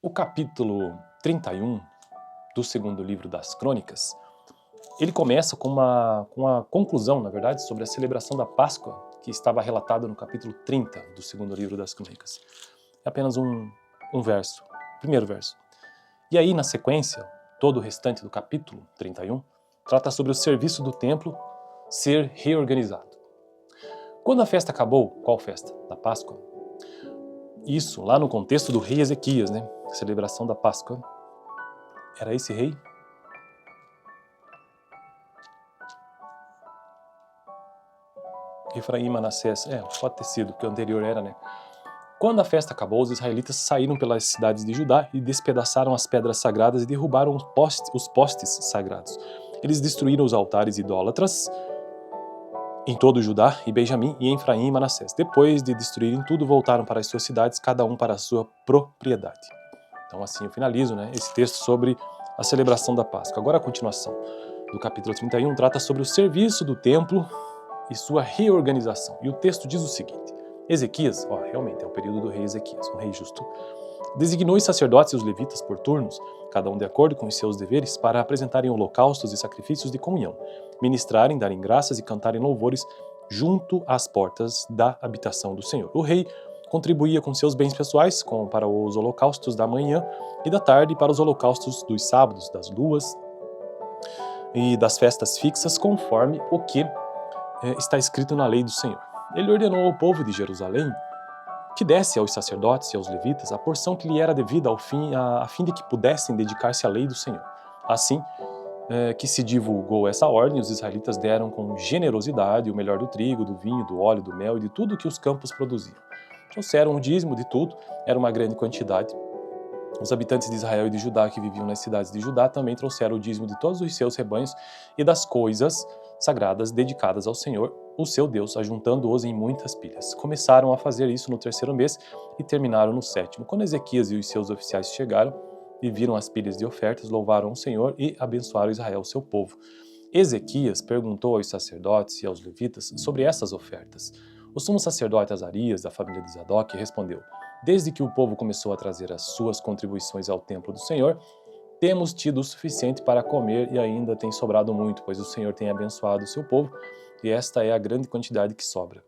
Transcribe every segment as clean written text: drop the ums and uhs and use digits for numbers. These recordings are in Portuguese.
O capítulo 31 do segundo livro das Crônicas, ele começa com uma conclusão, na verdade, sobre a celebração da Páscoa, que estava relatada no capítulo 30 do segundo livro das Crônicas. É apenas um verso, primeiro verso. E aí, na sequência, todo o restante do capítulo 31 trata sobre o serviço do templo ser reorganizado. Quando a festa acabou, qual festa? Da Páscoa. Isso, lá no contexto do rei Ezequias, né? A celebração da Páscoa. Era esse rei? Efraim, Manassés, pode ter sido, que o anterior era, né? Quando a festa acabou, os israelitas saíram pelas cidades de Judá e despedaçaram as pedras sagradas e derrubaram os postes sagrados. Eles destruíram os altares idólatras em todo Judá e Benjamim e Efraim e Manassés. Depois de destruírem tudo, voltaram para as suas cidades, cada um para a sua propriedade. Então assim eu finalizo, né, esse texto sobre a celebração da Páscoa. Agora a continuação do capítulo 31 trata sobre o serviço do templo e sua reorganização. E o texto diz o seguinte: Ezequias, realmente é o período do rei Ezequias, um rei justo, designou os sacerdotes e os levitas por turnos, cada um de acordo com os seus deveres, para apresentarem holocaustos e sacrifícios de comunhão, ministrarem, darem graças e cantarem louvores junto às portas da habitação do Senhor. O rei contribuía com seus bens pessoais, como para os holocaustos da manhã e da tarde, e para os holocaustos dos sábados, das luas e das festas fixas, conforme o que está escrito na lei do Senhor. Ele ordenou ao povo de Jerusalém que desse aos sacerdotes e aos levitas a porção que lhe era devida a fim de que pudessem dedicar-se à lei do Senhor. Assim que se divulgou essa ordem, os israelitas deram com generosidade o melhor do trigo, do vinho, do óleo, do mel e de tudo que os campos produziam. Trouxeram o dízimo de tudo, era uma grande quantidade. Os habitantes de Israel e de Judá que viviam nas cidades de Judá também trouxeram o dízimo de todos os seus rebanhos e das coisas sagradas dedicadas ao Senhor, o seu Deus, ajuntando-os em muitas pilhas. Começaram a fazer isso no terceiro mês e terminaram no sétimo. Quando Ezequias e os seus oficiais chegaram e viram as pilhas de ofertas, louvaram o Senhor e abençoaram Israel, seu povo. Ezequias perguntou aos sacerdotes e aos levitas sobre essas ofertas. O sumo sacerdote Azarias, da família de Zadok, respondeu: Desde que o povo começou a trazer as suas contribuições ao templo do Senhor, temos tido o suficiente para comer e ainda tem sobrado muito, pois o Senhor tem abençoado o seu povo, e esta é a grande quantidade que sobra.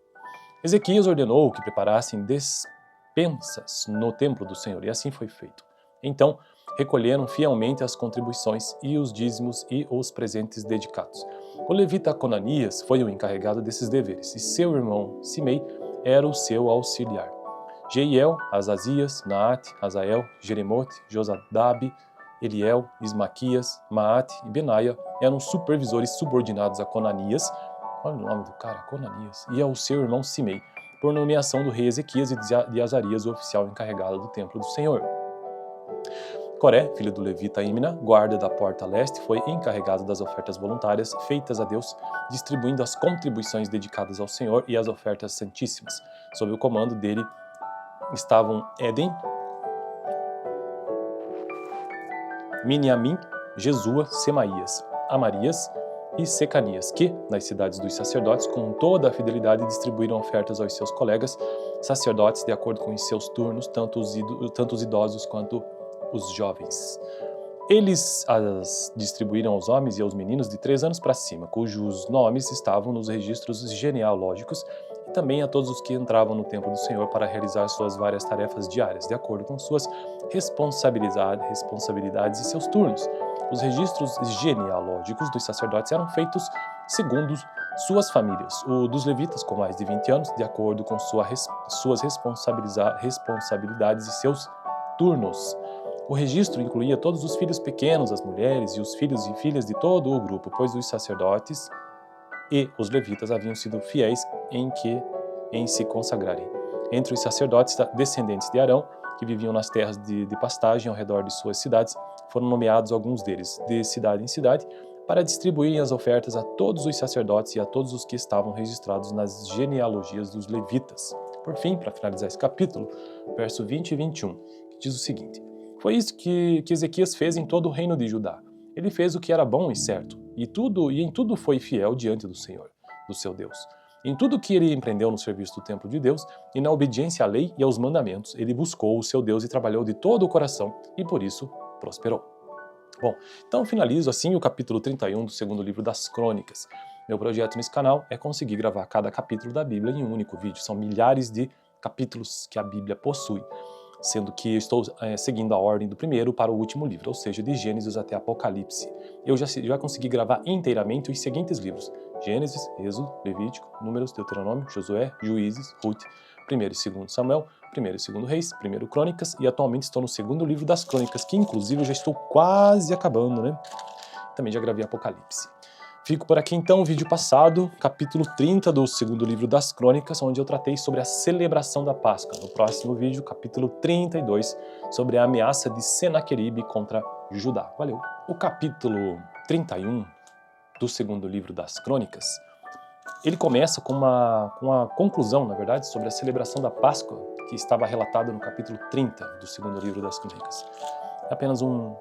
Ezequias ordenou que preparassem despensas no templo do Senhor, e assim foi feito. Então, recolheram fielmente as contribuições e os dízimos e os presentes dedicados. O levita Conanias foi o encarregado desses deveres, e seu irmão Simei era o seu auxiliar. Jeiel, Azazias, Naate, Azael, Jeremote, Josadabe, Eliel, Ismaquias, Maate e Benaia eram supervisores subordinados a Conanias, olha o nome do cara, Conanias, e ao seu irmão Simei, por nomeação do rei Ezequias e de Azarias, o oficial encarregado do templo do Senhor. Coré, filho do levita Imna, guarda da porta leste, foi encarregado das ofertas voluntárias feitas a Deus, distribuindo as contribuições dedicadas ao Senhor e as ofertas santíssimas. Sob o comando dele estavam Éden, Miniamim, Jesua, Semaías, Amarias e Secanias, que, nas cidades dos sacerdotes, com toda a fidelidade distribuíram ofertas aos seus colegas sacerdotes de acordo com os seus turnos, tanto os idosos quanto os jovens. Eles as distribuíram aos homens e aos meninos de 3 anos para cima, cujos nomes estavam nos registros genealógicos, e também a todos os que entravam no templo do Senhor para realizar suas várias tarefas diárias, de acordo com suas responsabilidades e seus turnos. Os registros genealógicos dos sacerdotes eram feitos segundo suas famílias, o dos levitas com mais de 20 anos, de acordo com suas responsabilidades e seus turnos. O registro incluía todos os filhos pequenos, as mulheres e os filhos e filhas de todo o grupo, pois os sacerdotes e os levitas haviam sido fiéis em se consagrarem. Entre os sacerdotes descendentes de Arão, que viviam nas terras de pastagem ao redor de suas cidades, foram nomeados alguns deles, de cidade em cidade, para distribuírem as ofertas a todos os sacerdotes e a todos os que estavam registrados nas genealogias dos levitas. Por fim, para finalizar esse capítulo, verso 20 e 21, que diz o seguinte: Foi isso que Ezequias fez em todo o reino de Judá. Ele fez o que era bom e certo, e em tudo foi fiel diante do Senhor, do seu Deus. Em tudo que ele empreendeu no serviço do templo de Deus e na obediência à lei e aos mandamentos, ele buscou o seu Deus e trabalhou de todo o coração e por isso prosperou. Bom, então finalizo assim o capítulo 31 do segundo livro das Crônicas. Meu projeto nesse canal é conseguir gravar cada capítulo da Bíblia em um único vídeo. São milhares de capítulos que a Bíblia possui, sendo que eu estou seguindo a ordem do primeiro para o último livro, ou seja, de Gênesis até Apocalipse. Eu já consegui gravar inteiramente os seguintes livros: Gênesis, Êxodo, Levítico, Números, Deuteronômio, Josué, Juízes, Ruth, 1º e 2º Samuel, 1º e 2º Reis, 1º Crônicas, e atualmente estou no segundo livro das Crônicas, que inclusive eu já estou quase acabando, né? Também já gravei Apocalipse. Fico por aqui então, o vídeo passado, capítulo 30 do segundo livro das Crônicas, onde eu tratei sobre a celebração da Páscoa. No próximo vídeo, capítulo 32, sobre a ameaça de Senaqueribe contra Judá. Valeu! O capítulo 31 do segundo livro das Crônicas, ele começa com uma conclusão, na verdade, sobre a celebração da Páscoa, que estava relatada no capítulo 30 do segundo livro das Crônicas. É apenas um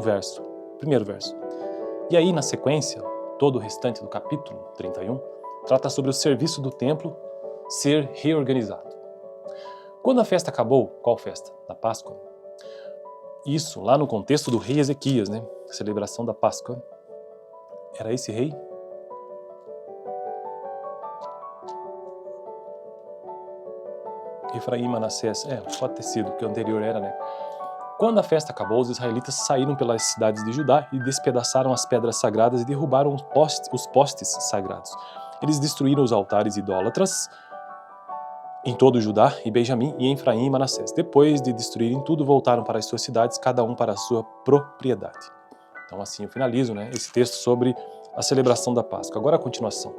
verso, primeiro verso. E aí, na sequência, todo o restante do capítulo 31 trata sobre o serviço do templo ser reorganizado. Quando a festa acabou, qual festa? Da Páscoa. Isso, lá no contexto do rei Ezequias, né? A celebração da Páscoa. Era esse rei? Efraim, Manassés, pode ter sido, porque o anterior era, né? Quando a festa acabou, os israelitas saíram pelas cidades de Judá e despedaçaram as pedras sagradas e derrubaram os postes sagrados. Eles destruíram os altares idólatras em todo Judá e Benjamim e Efraim e Manassés. Depois de destruírem tudo, voltaram para as suas cidades, cada um para a sua propriedade. Então assim eu finalizo, né, esse texto sobre a celebração da Páscoa. Agora a continuação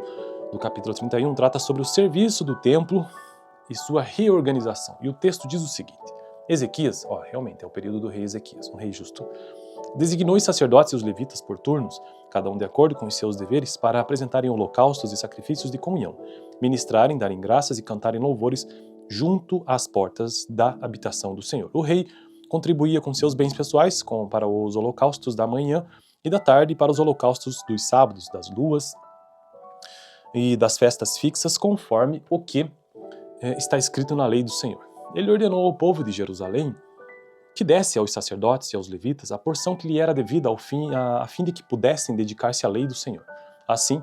do capítulo 31 trata sobre o serviço do templo e sua reorganização. E o texto diz o seguinte: Ezequias, realmente é o período do rei Ezequias, um rei justo, designou os sacerdotes e os levitas por turnos, cada um de acordo com os seus deveres, para apresentarem holocaustos e sacrifícios de comunhão, ministrarem, darem graças e cantarem louvores junto às portas da habitação do Senhor. O rei contribuía com seus bens pessoais, como para os holocaustos da manhã e da tarde, e para os holocaustos dos sábados, das luas e das festas fixas, conforme o que está escrito na lei do Senhor. Ele ordenou ao povo de Jerusalém que desse aos sacerdotes e aos levitas a porção que lhe era devida a fim de que pudessem dedicar-se à lei do Senhor. Assim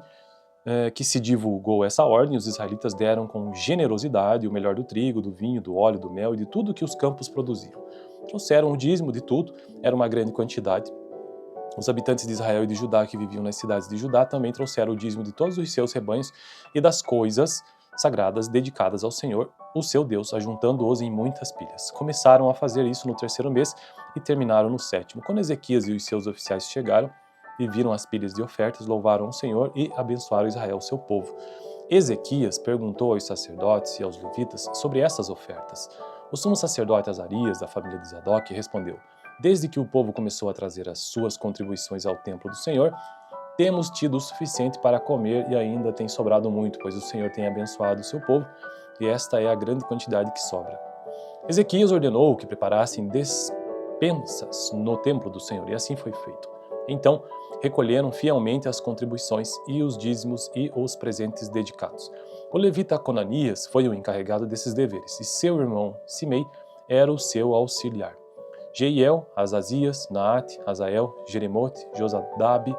que se divulgou essa ordem, os israelitas deram com generosidade o melhor do trigo, do vinho, do óleo, do mel e de tudo que os campos produziam. Trouxeram o dízimo de tudo, era uma grande quantidade. Os habitantes de Israel e de Judá que viviam nas cidades de Judá também trouxeram o dízimo de todos os seus rebanhos e das coisas sagradas dedicadas ao Senhor, o seu Deus, ajuntando-os em muitas pilhas. Começaram a fazer isso no 3º mês e terminaram no 7º. Quando Ezequias e os seus oficiais chegaram e viram as pilhas de ofertas, louvaram o Senhor e abençoaram Israel, seu povo. Ezequias perguntou aos sacerdotes e aos levitas sobre essas ofertas. O sumo sacerdote Azarias, da família de Zadok, respondeu: Desde que o povo começou a trazer as suas contribuições ao templo do Senhor, temos tido o suficiente para comer e ainda tem sobrado muito, pois o Senhor tem abençoado o seu povo, e esta é a grande quantidade que sobra. Ezequias ordenou que preparassem despensas no templo do Senhor, e assim foi feito. Então, recolheram fielmente as contribuições e os dízimos e os presentes dedicados. O levita Conanias foi o encarregado desses deveres, e seu irmão Simei era o seu auxiliar. Jeiel, Azazias, Naate, Azael, Jeremote, Josadabe,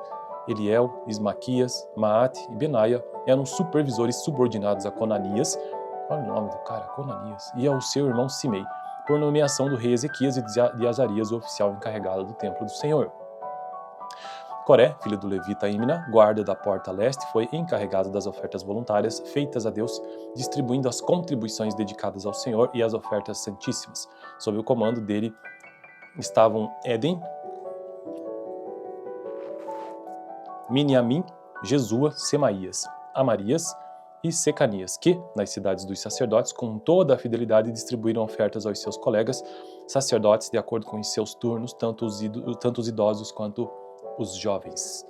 Eliel, Ismaquias, Maate e Benaia eram supervisores subordinados a Conanias, olha o nome do cara, Conanias, e ao seu irmão Simei, por nomeação do rei Ezequias e de Azarias, o oficial encarregado do templo do Senhor. Coré, filho do levita Imna, guarda da porta leste, foi encarregado das ofertas voluntárias feitas a Deus, distribuindo as contribuições dedicadas ao Senhor e as ofertas santíssimas. Sob o comando dele estavam Éden, Miniamim, Jesua, Semaías, Amarias e Secanias, que, nas cidades dos sacerdotes, com toda a fidelidade distribuíram ofertas aos seus colegas, sacerdotes, de acordo com os seus turnos, tanto os idosos quanto os jovens.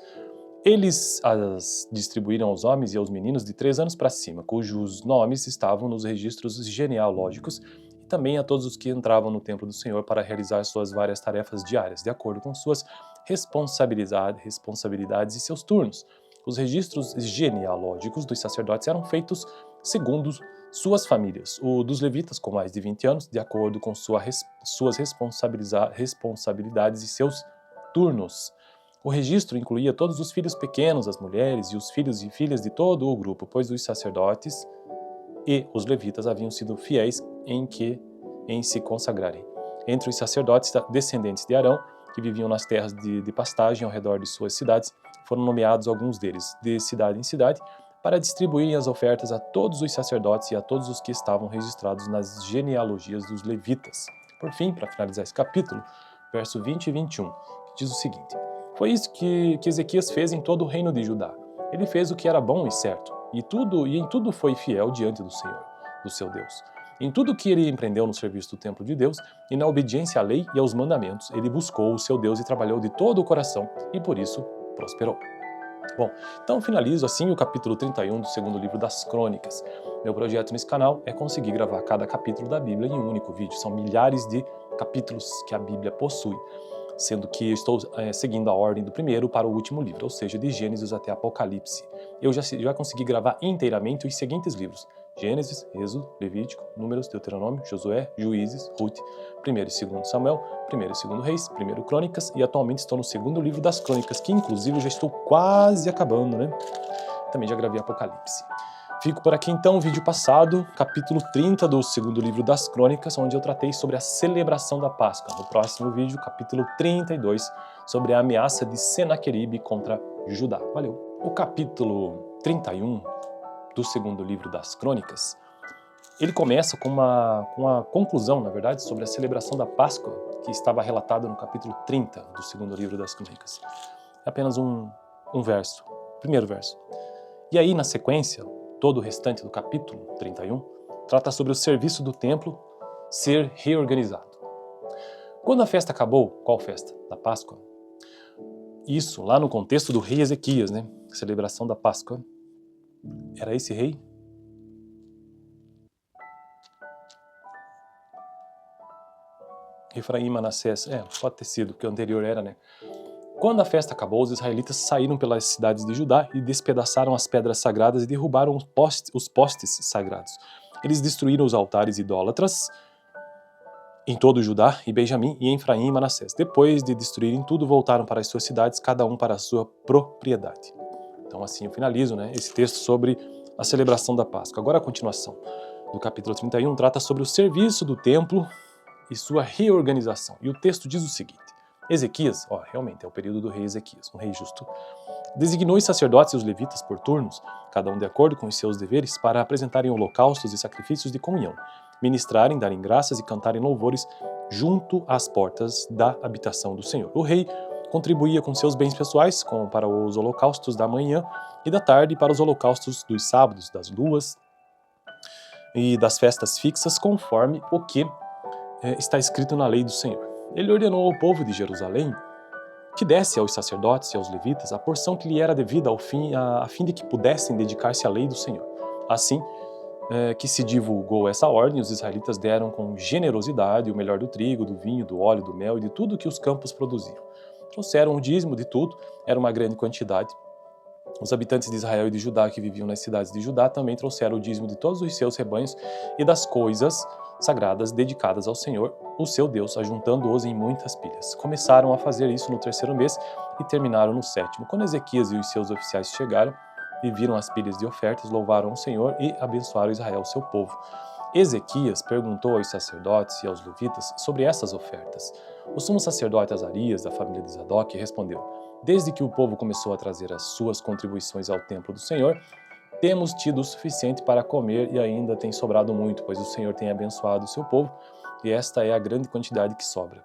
Eles as distribuíram aos homens e aos meninos de 3 anos para cima, cujos nomes estavam nos registros genealógicos, e também a todos os que entravam no templo do Senhor para realizar suas várias tarefas diárias, de acordo com suas responsabilidades e seus turnos. Os registros genealógicos dos sacerdotes eram feitos segundo suas famílias. O dos levitas, com mais de 20 anos, de acordo com suas responsabilidades e seus turnos. O registro incluía todos os filhos pequenos, as mulheres e os filhos e filhas de todo o grupo, pois os sacerdotes e os levitas haviam sido fiéis em se consagrarem. Entre os sacerdotes descendentes de Arão, que viviam nas terras de pastagem ao redor de suas cidades, foram nomeados alguns deles, de cidade em cidade, para distribuírem as ofertas a todos os sacerdotes e a todos os que estavam registrados nas genealogias dos levitas. Por fim, para finalizar esse capítulo, verso 20 e 21, que diz o seguinte: Foi isso que Ezequias fez em todo o reino de Judá. Ele fez o que era bom e certo, e em tudo foi fiel diante do Senhor, do seu Deus. Em tudo que ele empreendeu no serviço do templo de Deus e na obediência à lei e aos mandamentos, ele buscou o seu Deus e trabalhou de todo o coração, e por isso prosperou. Bom, então finalizo assim o capítulo 31 do segundo livro das Crônicas. Meu projeto nesse canal é conseguir gravar cada capítulo da Bíblia em um único vídeo. São milhares de capítulos que a Bíblia possui, sendo que eu estou seguindo a ordem do primeiro para o último livro, ou seja, de Gênesis até Apocalipse. Eu já consegui gravar inteiramente os seguintes livros: Gênesis, Êxodo, Levítico, Números, Deuteronômio, Josué, Juízes, Ruth, 1 e 2 Samuel, 1 e 2 Reis, 1 Crônicas, e atualmente estou no segundo livro das Crônicas, que inclusive já estou quase acabando, né? Também já gravei Apocalipse. Fico por aqui então, o vídeo passado, capítulo 30 do segundo livro das Crônicas, onde eu tratei sobre a celebração da Páscoa. No próximo vídeo, capítulo 32, sobre a ameaça de Senaqueribe contra Judá. Valeu! O capítulo 31 do segundo livro das Crônicas, ele começa com uma conclusão, na verdade, sobre a celebração da Páscoa, que estava relatada no capítulo 30 do segundo livro das Crônicas. É apenas um verso, primeiro verso. E aí, na sequência, todo o restante do capítulo 31 trata sobre o serviço do templo ser reorganizado. Quando a festa acabou, qual festa? Da Páscoa. Isso, lá no contexto do rei Ezequias, né? A celebração da Páscoa. Era esse rei? Efraim, Manassés. Pode ter sido, porque o anterior era, né? Quando a festa acabou, os israelitas saíram pelas cidades de Judá e despedaçaram as pedras sagradas e derrubaram os postes sagrados. Eles destruíram os altares idólatras em todo Judá e Benjamim e em Efraim e Manassés. Depois de destruírem tudo, voltaram para as suas cidades, cada um para a sua propriedade. Então assim eu finalizo, né, esse texto sobre a celebração da Páscoa. Agora a continuação do capítulo 31 trata sobre o serviço do templo e sua reorganização. E o texto diz o seguinte: Ezequias, realmente é o período do rei Ezequias, um rei justo, designou os sacerdotes e os levitas por turnos, cada um de acordo com os seus deveres, para apresentarem holocaustos e sacrifícios de comunhão, ministrarem, darem graças e cantarem louvores junto às portas da habitação do Senhor. O rei contribuía com seus bens pessoais, como para os holocaustos da manhã e da tarde, e para os holocaustos dos sábados, das luas e das festas fixas, conforme o que está escrito na lei do Senhor. Ele ordenou ao povo de Jerusalém que desse aos sacerdotes e aos levitas a porção que lhe era devida a fim de que pudessem dedicar-se à lei do Senhor. Assim que se divulgou essa ordem, os israelitas deram com generosidade o melhor do trigo, do vinho, do óleo, do mel e de tudo que os campos produziam. Trouxeram o dízimo de tudo, era uma grande quantidade. Os habitantes de Israel e de Judá que viviam nas cidades de Judá também trouxeram o dízimo de todos os seus rebanhos e das coisas sagradas dedicadas ao Senhor, o seu Deus, ajuntando-os em muitas pilhas. Começaram a fazer isso no terceiro mês e terminaram no 7º. Quando Ezequias e os seus oficiais chegaram e viram as pilhas de ofertas, louvaram o Senhor e abençoaram Israel, seu povo. Ezequias perguntou aos sacerdotes e aos levitas sobre essas ofertas. O sumo sacerdote Azarias, da família de Zadok, respondeu: Desde que o povo começou a trazer as suas contribuições ao templo do Senhor, temos tido o suficiente para comer e ainda tem sobrado muito, pois o Senhor tem abençoado o seu povo, e esta é a grande quantidade que sobra.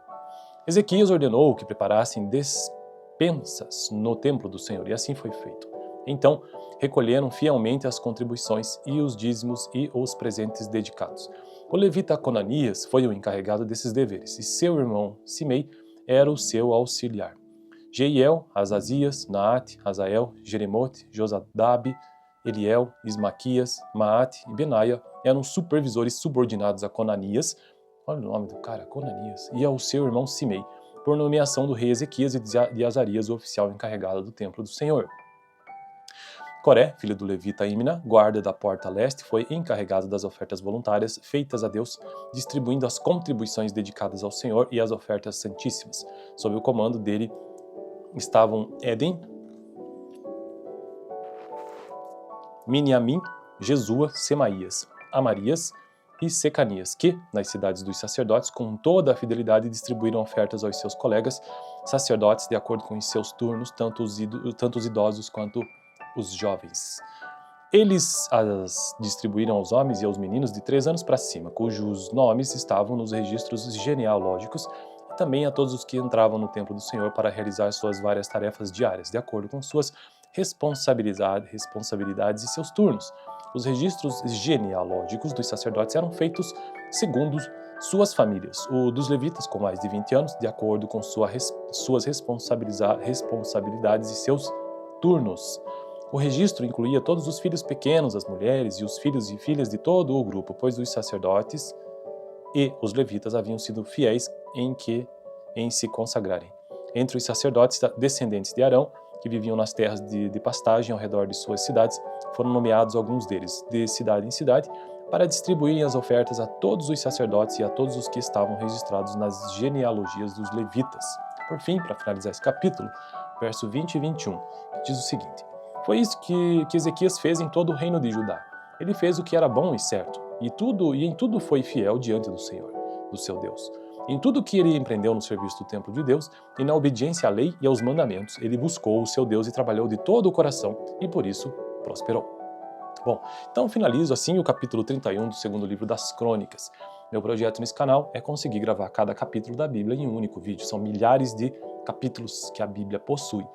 Ezequias ordenou que preparassem despensas no templo do Senhor, e assim foi feito. Então, recolheram fielmente as contribuições e os dízimos e os presentes dedicados. O levita Conanias foi o encarregado desses deveres, e seu irmão Simei era o seu auxiliar. Jeiel, Azazias, Naate, Azael, Jeremote, Josadabe, Eliel, Ismaquias, Maate e Benaia eram supervisores subordinados a Conanias, olha o nome do cara, Conanias, e ao seu irmão Simei, por nomeação do rei Ezequias e de Azarias, o oficial encarregado do templo do Senhor. Coré, filho do levita Imna, guarda da porta leste, foi encarregado das ofertas voluntárias feitas a Deus, distribuindo as contribuições dedicadas ao Senhor e as ofertas santíssimas. Sob o comando dele estavam Éden, Miniamim, Jesua, Semaías, Amarias e Secanias, que, nas cidades dos sacerdotes, com toda a fidelidade distribuíram ofertas aos seus colegas sacerdotes de acordo com os seus turnos, tanto os idosos quanto os jovens. Eles as distribuíram aos homens e aos meninos de 3 anos para cima, cujos nomes estavam nos registros genealógicos, e também a todos os que entravam no templo do Senhor para realizar suas várias tarefas diárias, de acordo com suas responsabilidades e seus turnos. Os registros genealógicos dos sacerdotes eram feitos segundo suas famílias, o dos levitas com mais de 20 anos, de acordo com suas responsabilidades e seus turnos. O registro incluía todos os filhos pequenos, as mulheres e os filhos e filhas de todo o grupo, pois os sacerdotes e os levitas haviam sido fiéis em se consagrarem. Entre os sacerdotes descendentes de Arão, que viviam nas terras de pastagem ao redor de suas cidades, foram nomeados alguns deles, de cidade em cidade, para distribuírem as ofertas a todos os sacerdotes e a todos os que estavam registrados nas genealogias dos levitas. Por fim, para finalizar esse capítulo, verso 20 e 21, diz o seguinte: Foi isso que Ezequias fez em todo o reino de Judá. Ele fez o que era bom e certo, e em tudo foi fiel diante do Senhor, do seu Deus. Em tudo que ele empreendeu no serviço do templo de Deus e na obediência à lei e aos mandamentos, ele buscou o seu Deus e trabalhou de todo o coração, e por isso prosperou. Bom, então finalizo assim o capítulo 31 do segundo livro das Crônicas. Meu projeto nesse canal é conseguir gravar cada capítulo da Bíblia em um único vídeo. São milhares de capítulos que a Bíblia possui,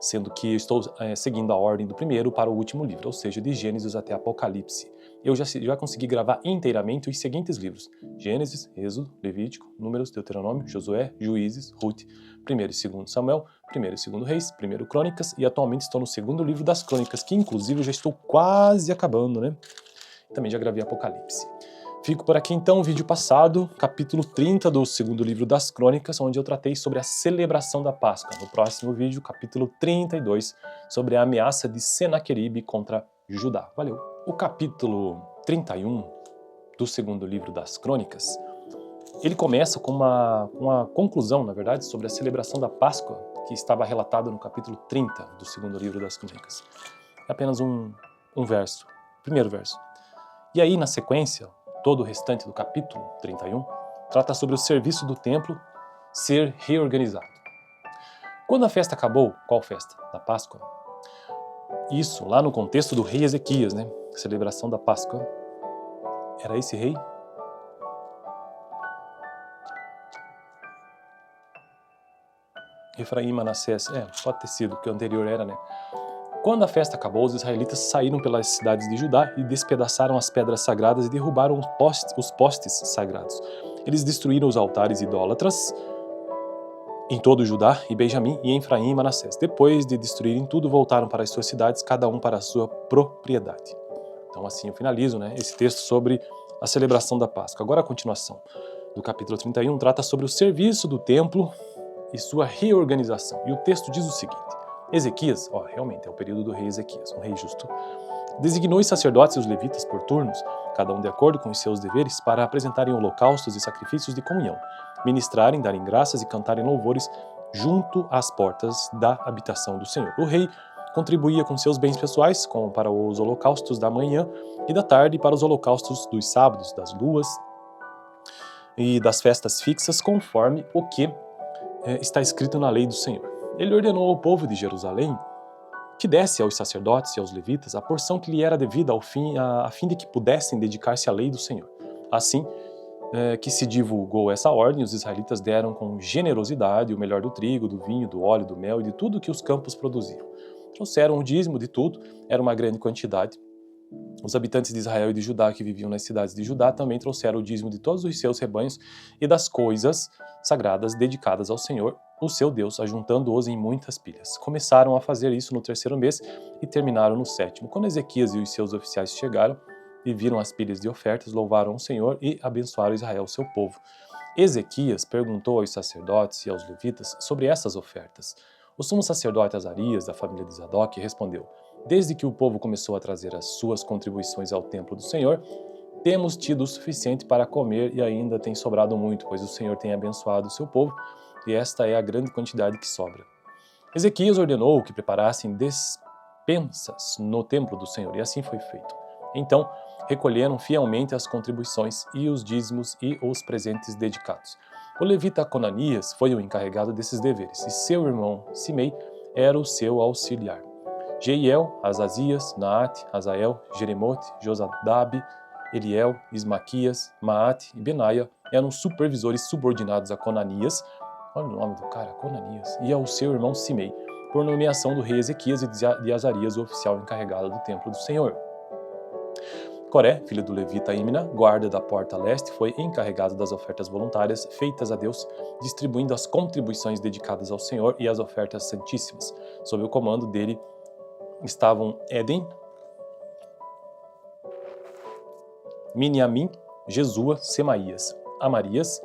sendo que estou seguindo a ordem do primeiro para o último livro, ou seja, de Gênesis até Apocalipse. Eu já consegui gravar inteiramente os seguintes livros: Gênesis, Êxodo, Levítico, Números, Deuteronômio, Josué, Juízes, Ruth, 1º e 2º Samuel, 1º e 2º Reis, 1º Crônicas, e atualmente estou no segundo livro das Crônicas, que inclusive eu já estou quase acabando, né? Também já gravei Apocalipse. Fico por aqui então, o vídeo passado, capítulo 30 do segundo livro das Crônicas, onde eu tratei sobre a celebração da Páscoa. No próximo vídeo, capítulo 32, sobre a ameaça de Senaqueribe contra Judá. Valeu! O capítulo 31 do segundo livro das Crônicas, ele começa com uma conclusão, na verdade, sobre a celebração da Páscoa, que estava relatada no capítulo 30 do segundo livro das Crônicas. É apenas um verso, primeiro verso. E aí, na sequência, todo o restante do capítulo 31 trata sobre o serviço do templo ser reorganizado. Quando a festa acabou, qual festa? Da Páscoa. Isso, lá no contexto do rei Ezequias, né? A celebração da Páscoa. Era esse rei? Efraim, Manassés. Pode ter sido, que o anterior era, né? Quando a festa acabou, os israelitas saíram pelas cidades de Judá e despedaçaram as pedras sagradas e derrubaram os postes sagrados. Eles destruíram os altares idólatras em todo Judá e Benjamim e Efraim e Manassés. Depois de destruírem tudo, voltaram para as suas cidades, cada um para a sua propriedade. Então assim eu finalizo, né, esse texto sobre a celebração da Páscoa. Agora a continuação do capítulo 31 trata sobre o serviço do templo e sua reorganização. E o texto diz o seguinte: Ezequias, realmente é o período do rei Ezequias, um rei justo, designou os sacerdotes e os levitas por turnos, cada um de acordo com os seus deveres, para apresentarem holocaustos e sacrifícios de comunhão, ministrarem, darem graças e cantarem louvores junto às portas da habitação do Senhor. O rei contribuía com seus bens pessoais, como para os holocaustos da manhã e da tarde, e para os holocaustos dos sábados, das luas e das festas fixas, conforme o que está escrito na lei do Senhor. Ele ordenou ao povo de Jerusalém que desse aos sacerdotes e aos levitas a porção que lhe era devida a fim de que pudessem dedicar-se à lei do Senhor. Assim que se divulgou essa ordem, os israelitas deram com generosidade o melhor do trigo, do vinho, do óleo, do mel e de tudo que os campos produziam. Trouxeram o dízimo de tudo, era uma grande quantidade. Os habitantes de Israel e de Judá que viviam nas cidades de Judá também trouxeram o dízimo de todos os seus rebanhos e das coisas sagradas dedicadas ao Senhor, o seu Deus, ajuntando-os em muitas pilhas. Começaram a fazer isso no 3º mês e terminaram no 7º. Quando Ezequias e os seus oficiais chegaram e viram as pilhas de ofertas, louvaram o Senhor e abençoaram Israel, seu povo. Ezequias perguntou aos sacerdotes e aos levitas sobre essas ofertas. O sumo sacerdote Azarias, da família de Zadok, respondeu: Desde que o povo começou a trazer as suas contribuições ao templo do Senhor, temos tido o suficiente para comer e ainda tem sobrado muito, pois o Senhor tem abençoado o seu povo, e esta é a grande quantidade que sobra. Ezequias ordenou que preparassem despensas no templo do Senhor, e assim foi feito. Então, recolheram fielmente as contribuições e os dízimos e os presentes dedicados. O levita Conanias foi o encarregado desses deveres, e seu irmão Simei era o seu auxiliar. Jeiel, Azazias, Naate, Azael, Jeremote, Josadabe, Eliel, Ismaquias, Maate e Benaia eram supervisores subordinados a Conanias, olha o nome do cara, Conanias, e ao seu irmão Simei, por nomeação do rei Ezequias e de Azarias, o oficial encarregado do templo do Senhor. Coré, filho do levita Imna, guarda da porta leste, foi encarregado das ofertas voluntárias feitas a Deus, distribuindo as contribuições dedicadas ao Senhor e as ofertas santíssimas. Sob o comando dele estavam Éden, Miniamim, Jesua, Semaías, Amarias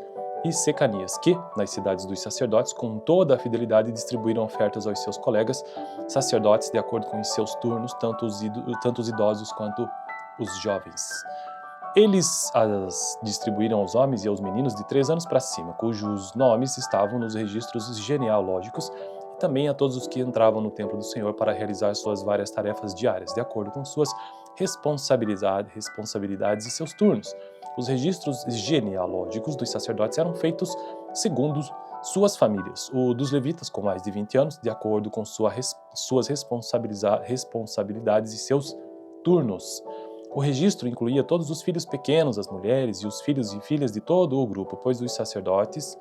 e Secanias, que, nas cidades dos sacerdotes, com toda a fidelidade distribuíram ofertas aos seus colegas, sacerdotes, de acordo com os seus turnos, tanto os idosos quanto os jovens. Eles as distribuíram aos homens e aos meninos de 3 anos para cima, cujos nomes estavam nos registros genealógicos, e também a todos os que entravam no templo do Senhor para realizar suas várias tarefas diárias, de acordo com suas responsabilidades e seus turnos. Os registros genealógicos dos sacerdotes eram feitos segundo suas famílias, o dos levitas com mais de 20 anos, de acordo com suas responsabilidades e seus turnos. O registro incluía todos os filhos pequenos, as mulheres e os filhos e filhas de todo o grupo, pois os sacerdotes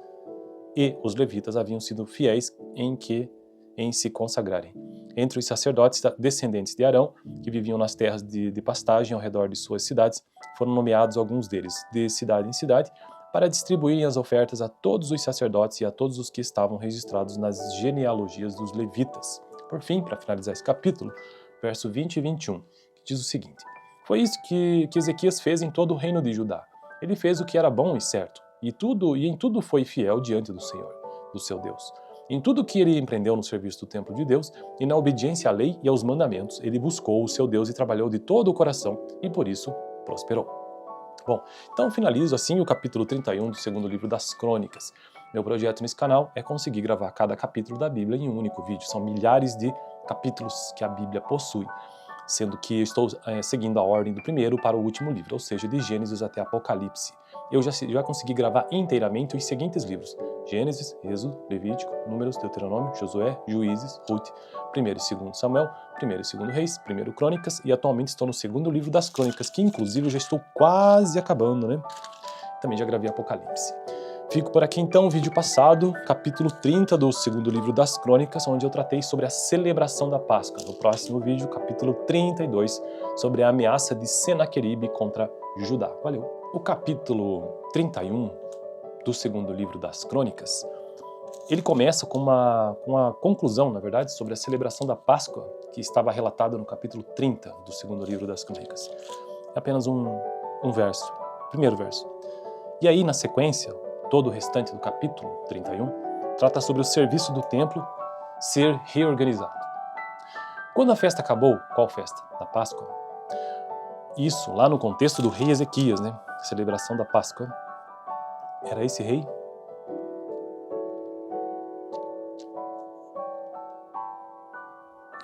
e os levitas haviam sido fiéis em se consagrarem. Entre os sacerdotes descendentes de Arão, que viviam nas terras de pastagem ao redor de suas cidades, foram nomeados alguns deles, de cidade em cidade, para distribuírem as ofertas a todos os sacerdotes e a todos os que estavam registrados nas genealogias dos levitas. Por fim, para finalizar esse capítulo, verso 20 e 21, que diz o seguinte: foi isso que Ezequias fez em todo o reino de Judá. Ele fez o que era bom e certo, e em tudo foi fiel diante do Senhor, do seu Deus. Em tudo que ele empreendeu no serviço do templo de Deus e na obediência à lei e aos mandamentos, ele buscou o seu Deus e trabalhou de todo o coração, e por isso prosperou. Bom, então finalizo assim o capítulo 31 do segundo livro das Crônicas. Meu projeto nesse canal é conseguir gravar cada capítulo da Bíblia em um único vídeo. São milhares de capítulos que a Bíblia possui, sendo que estou seguindo a ordem do primeiro para o último livro, ou seja, de Gênesis até Apocalipse. Eu já consegui gravar inteiramente os seguintes livros: Gênesis, Êxodo, Levítico, Números, Deuteronômio, Josué, Juízes, Ruth, 1º e 2º Samuel, 1º e 2º Reis, 1º Crônicas, e atualmente estou no segundo livro das Crônicas, que inclusive eu já estou quase acabando, né? Também já gravei Apocalipse. Fico por aqui então, vídeo passado, capítulo 30 do segundo livro das Crônicas, onde eu tratei sobre a celebração da Páscoa. No próximo vídeo, capítulo 32, sobre a ameaça de Senaqueribe contra Judá. Valeu! O capítulo 31 do segundo livro das Crônicas, ele começa com uma conclusão, na verdade, sobre a celebração da Páscoa, que estava relatada no capítulo 30 do segundo livro das Crônicas. É apenas um verso, primeiro verso. E aí, na sequência, todo o restante do capítulo 31 trata sobre o serviço do templo ser reorganizado. Quando a festa acabou, qual festa? Da Páscoa. Isso, lá no contexto do rei Ezequias, né? A celebração da Páscoa. Era esse rei?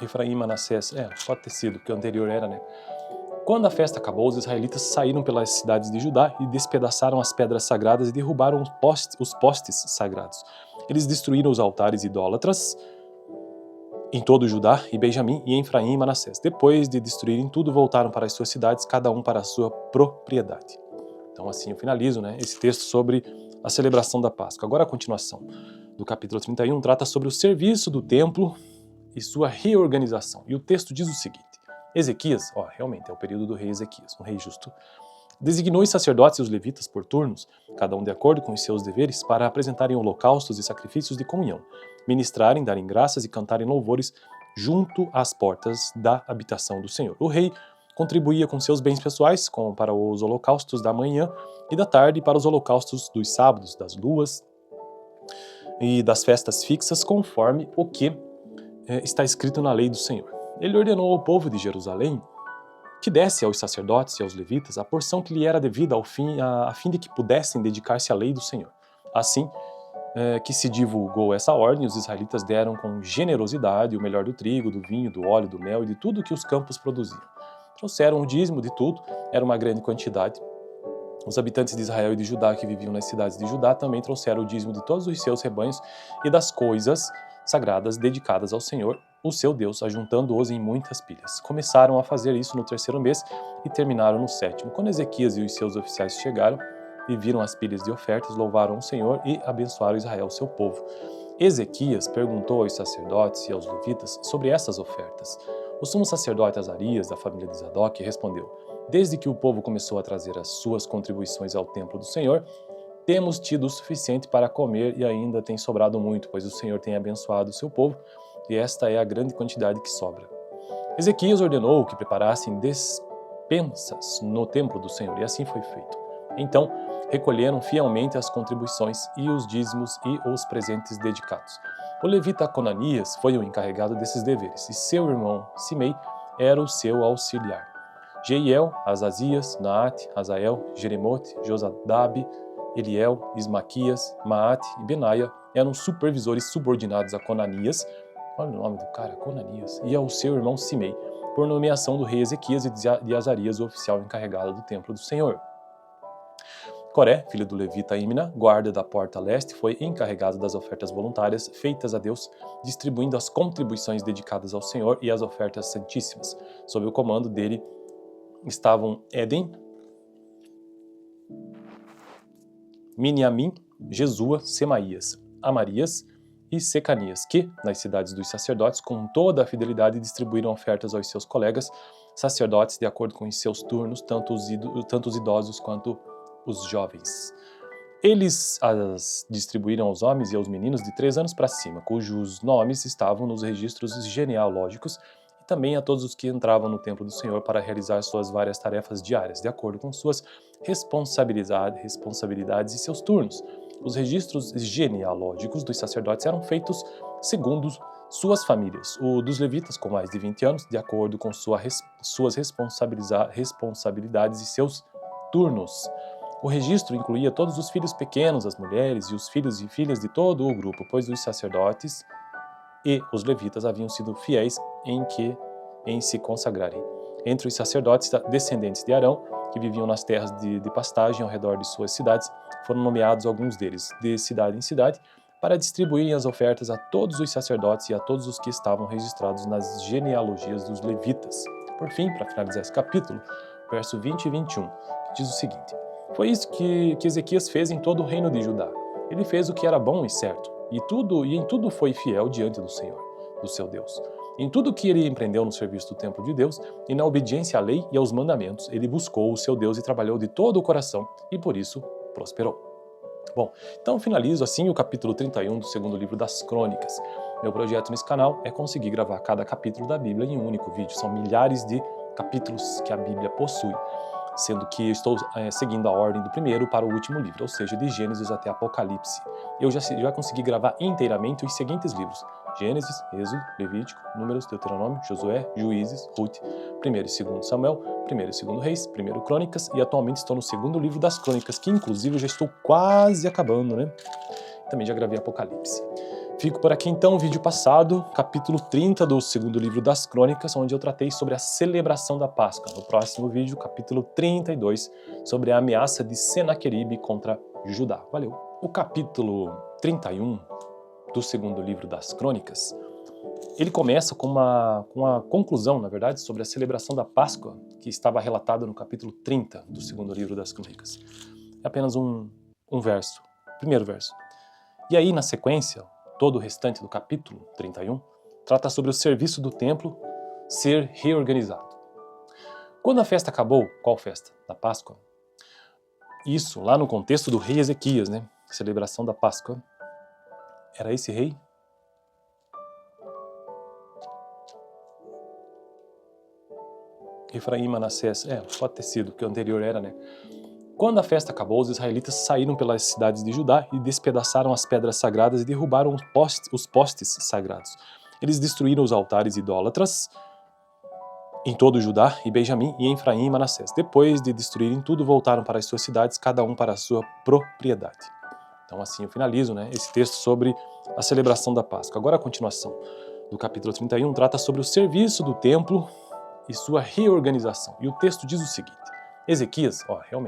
Efraim, Manassés. Pode ter sido, porque o anterior era, né? Quando a festa acabou, os israelitas saíram pelas cidades de Judá e despedaçaram as pedras sagradas e derrubaram os postes sagrados. Eles destruíram os altares idólatras em todo Judá e Benjamim e Efraim e Manassés. Depois de destruírem tudo, voltaram para as suas cidades, cada um para a sua propriedade. Então assim eu finalizo, né, esse texto sobre a celebração da Páscoa. Agora a continuação do capítulo 31 trata sobre o serviço do templo e sua reorganização. E o texto diz o seguinte: Ezequias, realmente é o período do rei Ezequias, um rei justo, designou os sacerdotes e os levitas por turnos, cada um de acordo com os seus deveres, para apresentarem holocaustos e sacrifícios de comunhão, ministrarem, darem graças e cantarem louvores junto às portas da habitação do Senhor. O rei contribuía com seus bens pessoais, como para os holocaustos da manhã e da tarde, e para os holocaustos dos sábados, das luas e das festas fixas, conforme o que está escrito na lei do Senhor. ele ordenou ao povo de Jerusalém que desse aos sacerdotes e aos levitas a porção que lhe era devida a fim de que pudessem dedicar-se à lei do Senhor. Assim que se divulgou essa ordem, os israelitas deram com generosidade o melhor do trigo, do vinho, do óleo, do mel e de tudo que os campos produziam. Trouxeram o dízimo de tudo, era uma grande quantidade. Os habitantes de Israel e de Judá que viviam nas cidades de Judá também trouxeram o dízimo de todos os seus rebanhos e das coisas sagradas dedicadas ao Senhor, o seu Deus, ajuntando-os em muitas pilhas. Começaram a fazer isso no 3º mês e terminaram no 7º. Quando Ezequias e os seus oficiais chegaram e viram as pilhas de ofertas, louvaram o Senhor e abençoaram Israel, seu povo. Ezequias perguntou aos sacerdotes e aos levitas sobre essas ofertas. O sumo sacerdote Azarias, da família de Zadok, respondeu: Desde que o povo começou a trazer as suas contribuições ao templo do Senhor, temos tido o suficiente para comer e ainda tem sobrado muito, pois o Senhor tem abençoado o seu povo, e esta é a grande quantidade que sobra. Ezequias ordenou que preparassem despensas no templo do Senhor, e assim foi feito. Então, recolheram fielmente as contribuições e os dízimos e os presentes dedicados. O levita Conanias foi o encarregado desses deveres, e seu irmão Simei era o seu auxiliar. Jeiel, Azazias, Naate, Azael, Jeremote, Josadabe, Eliel, Ismaquias, Maate e Benaia eram supervisores subordinados a Conanias, olha o nome do cara, Conanias, e ao seu irmão Simei, por nomeação do rei Ezequias e de Azarias, o oficial encarregado do templo do Senhor. Coré, filho do levita Imna, guarda da porta leste, foi encarregado das ofertas voluntárias feitas a Deus, distribuindo as contribuições dedicadas ao Senhor e as ofertas santíssimas. Sob o comando dele estavam Éden, Miniamim, Jesua, Semaías, Amarias e Secanias, que, nas cidades dos sacerdotes, com toda a fidelidade distribuíram ofertas aos seus colegas sacerdotes de acordo com os seus turnos, tanto os idosos quanto os jovens. Eles as distribuíram aos homens e aos meninos de 3 anos para cima, cujos nomes estavam nos registros genealógicos, e também a todos os que entravam no templo do Senhor para realizar suas várias tarefas diárias, de acordo com suas responsabilidades e seus turnos. Os registros genealógicos dos sacerdotes eram feitos segundo suas famílias, o dos levitas com mais de 20 anos, de acordo com suas responsabilidades e seus turnos. O registro incluía todos os filhos pequenos, as mulheres e os filhos e filhas de todo o grupo, pois os sacerdotes e os levitas haviam sido fiéis em se consagrarem. Entre os sacerdotes descendentes de Arão, que viviam nas terras de pastagem ao redor de suas cidades, foram nomeados alguns deles, de cidade em cidade, para distribuírem as ofertas a todos os sacerdotes e a todos os que estavam registrados nas genealogias dos levitas. Por fim, para finalizar esse capítulo, verso 20 e 21, que diz o seguinte: Foi isso que Ezequias fez em todo o reino de Judá. Ele fez o que era bom e certo, e em tudo foi fiel diante do Senhor, do seu Deus. Em tudo que ele empreendeu no serviço do templo de Deus e na obediência à lei e aos mandamentos, ele buscou o seu Deus e trabalhou de todo o coração, e por isso prosperou. Bom, então finalizo assim o capítulo 31 do 2º livro das Crônicas. Meu projeto nesse canal é conseguir gravar cada capítulo da Bíblia em um único vídeo. São milhares de capítulos que a Bíblia possui, sendo que estou seguindo a ordem do primeiro para o último livro, ou seja, de Gênesis até Apocalipse. Eu já consegui gravar inteiramente os seguintes livros: Gênesis, Êxodo, Levítico, Números, Deuteronômio, Josué, Juízes, Ruth, 1º e 2º Samuel, 1º e 2º Reis, 1º Crônicas, e atualmente estou no 2º livro das Crônicas, que inclusive eu já estou quase acabando, né? Também já gravei Apocalipse. Fico por aqui então, vídeo passado, capítulo 30 do 2º livro das Crônicas, onde eu tratei sobre a celebração da Páscoa. No próximo vídeo, capítulo 32, sobre a ameaça de Senaqueribe contra Judá. Valeu! O capítulo 31 do 2º livro das Crônicas, ele começa com uma conclusão, na verdade, sobre a celebração da Páscoa, que estava relatada no capítulo 30 do 2º livro das Crônicas. É apenas um verso, primeiro verso. E aí, na sequência, todo o restante do capítulo 31 trata sobre o serviço do templo ser reorganizado. Quando a festa acabou, qual festa? Da Páscoa. Isso, lá no contexto do rei Ezequias, né? A celebração da Páscoa. Era esse rei? Efraim, Manassés. Pode ter sido, porque o anterior era, né? Quando a festa acabou, os israelitas saíram pelas cidades de Judá e despedaçaram as pedras sagradas e derrubaram os postes sagrados. Eles destruíram os altares idólatras em todo Judá e Benjamim, e Efraim e Manassés. Depois de destruírem tudo, voltaram para as suas cidades, cada um para a sua propriedade. Então assim eu finalizo, né, esse texto sobre a celebração da Páscoa. Agora a continuação do capítulo 31 trata sobre o serviço do templo e sua reorganização. E o texto diz o seguinte: Ezequias, realmente,